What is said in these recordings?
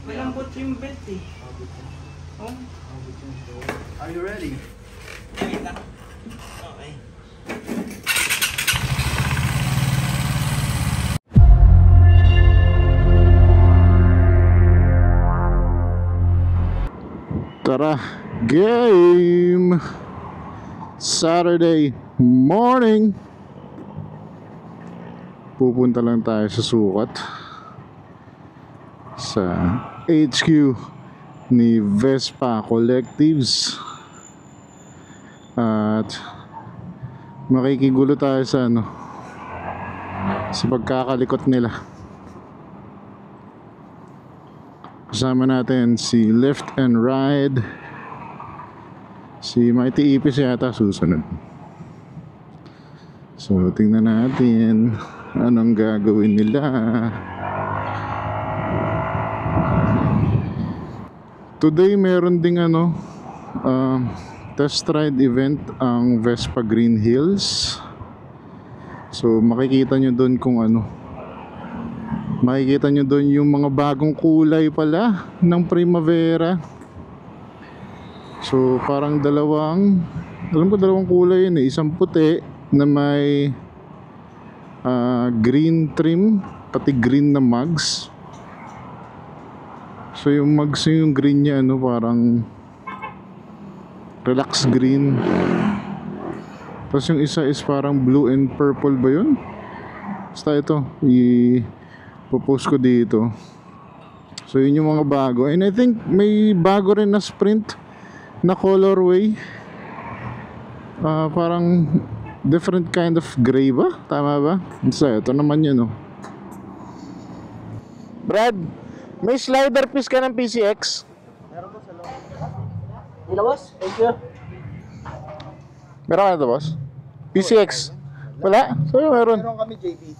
Malambot yung belt eh. Oh. Are you ready? Okay. Tara, game! Saturday morning. Pupunta lang tayo sa sukat sa HQ ni Vespa Collectives at makikigulo tayo sa sa pagkakalikot nila. Kasama natin si Left and Ride, si Mighty Ipis yata susunod. So tingnan natin anong gagawin nila. Today meron ding test ride event ang Vespa Green Hills. So makikita nyo doon kung makikita nyo doon yung mga bagong kulay pala ng Primavera. So parang dalawang kulay yun eh. Isang puti na may green trim, pati green na mugs. So yung mugs yung green niya parang relax green. Tapos yung isa is parang blue and purple ba yun? Basta ito popost ko dito. So yun yung mga bago. And I think may bago rin na Sprint na colorway. Parang different kind of gray ba? Tama ba? So ito naman yun Brad, may slider piece ka ng PCX? Meron po sa loob. Dila boss? Thank you. Meron ka na ito boss? PCX? Wala? So meron. Meron kami JBT.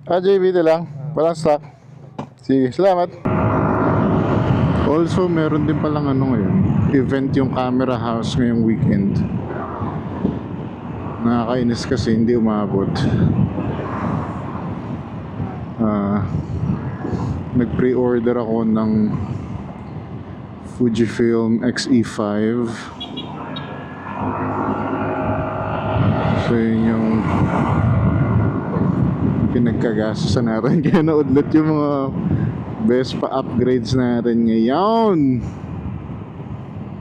JBT lang? Walang stock? Sige, salamat. Also, meron din palang ngayon event yung Camera House ngayong weekend. Nakakainis kasi hindi umabot. Nag-pre-order ako ng Fujifilm X-E5. So yun yung pinagkagastusan natin. Kaya naudlot yung mga Vespa upgrades natin ngayon.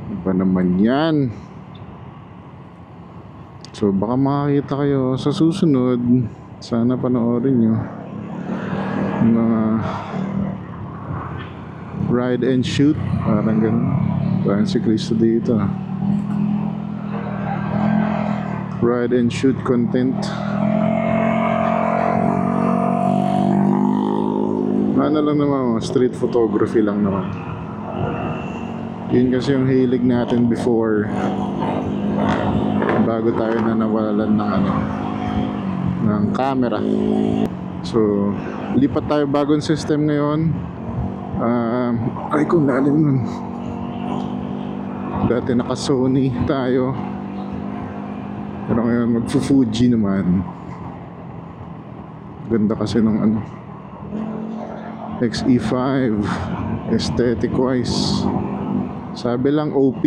Ano ba naman yan? So baka makakita kayo sa susunod. Sana panoorin nyo mga ride and shoot. Parang ganun. Parang si Cristo dito. Ride and shoot content. Ano lang naman, street photography lang naman. Yun kasi yung hilig natin before, bago tayo na nawalan ng camera. So lipat tayo bagong system ngayon. Ay kung lalim nun. Dati naka Sony tayo, pero ngayon magfu-Fuji naman. Ganda kasi ng X-E5 aesthetic wise. Sabi lang OP,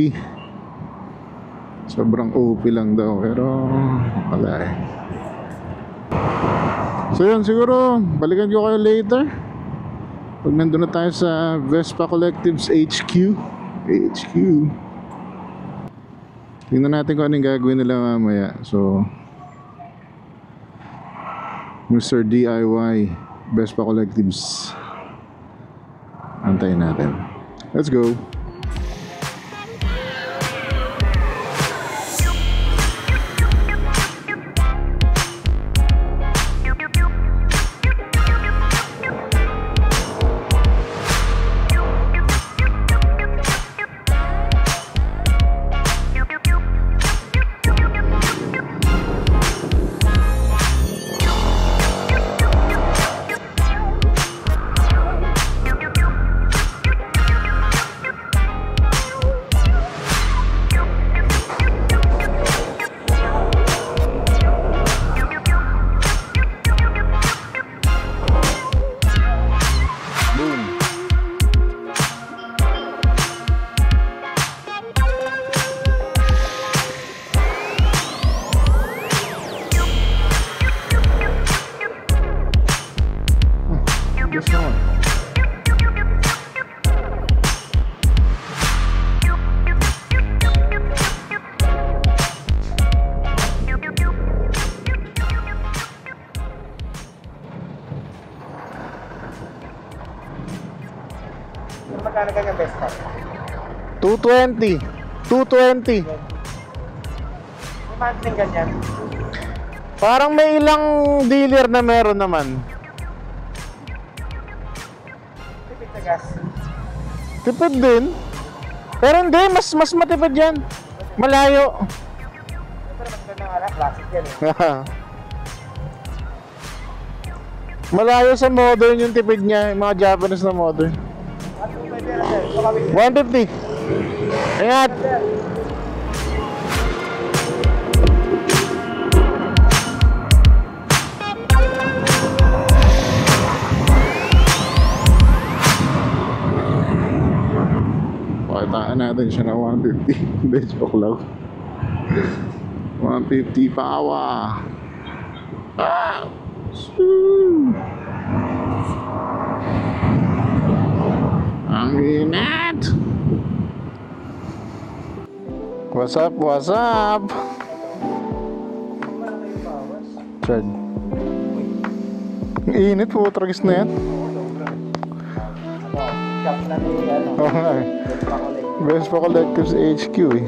sobrang OP lang daw, pero wala So yun, siguro balikan ko kayo later pag nandun na tayo sa Vespa Collectives HQ. Tingnan natin kung anong gagawin nila mamaya. So Mr. DIY Vespa Collectives, antayin natin. Let's go. Magkano ganyan Vespa? 220. 220. May monthly ganyan. Parang may ilang dealer na meron naman. Tipid sa gas. Tipid din. Pero hindi, mas matipid yan. Malayo. Pero mas ganda nga lang, classic yan eh. Malayo sa modern yung tipid niya, yung mga Japanese na modern. 150. Ingat. Pakitaan natin siya na 150. Hindi, joke lang. 150 power. Ah! Ang inat. What's up? What's up? Chad. Ang init po, tragis na yan. Shop na ni ano. Oo nga eh. Vespa Collectives HQ eh.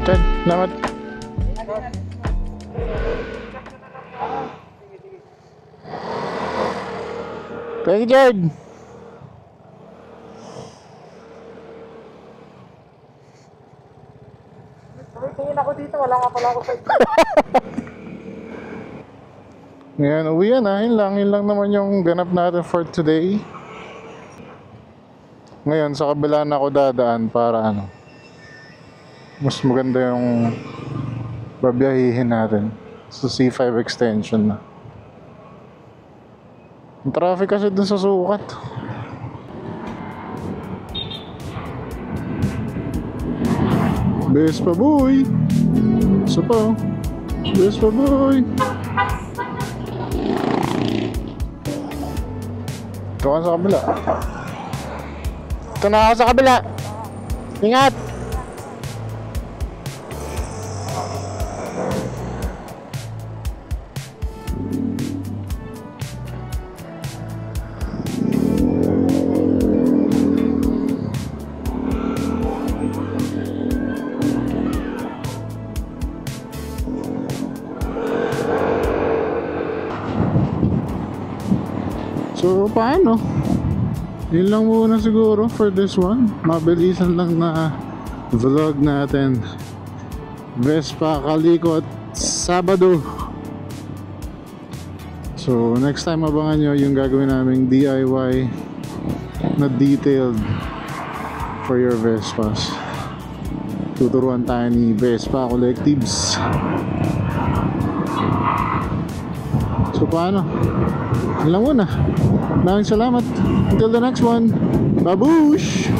Chad, salamat. Thank you, Chad. Tingin ako dito, wala nga pala ako sa Ngayon, uwi yan ha. Yun lang naman yung ganap natin for today. Ngayon, sa kabila na ako dadaan para ano, mas maganda yung babiyahihin natin sa C5 extension na. Ang traffic kasi dun sa sukat. Vespa boy! Isa pa oh. Vespa boy! Ito ka sa kabila. Ito na ako sa kabila. Ingat! So, paano? Yun lang muna siguro for this one. Mabilisan lang na vlog natin. Vespa Kalikot Sabado. So, next time abangan nyo yung gagawin naming DIY na detailed for your Vespas. Tuturuan tayo ni Vespa Collectives. So, paano? Yun lang muna. Maraming salamat. Until the next one. Babush!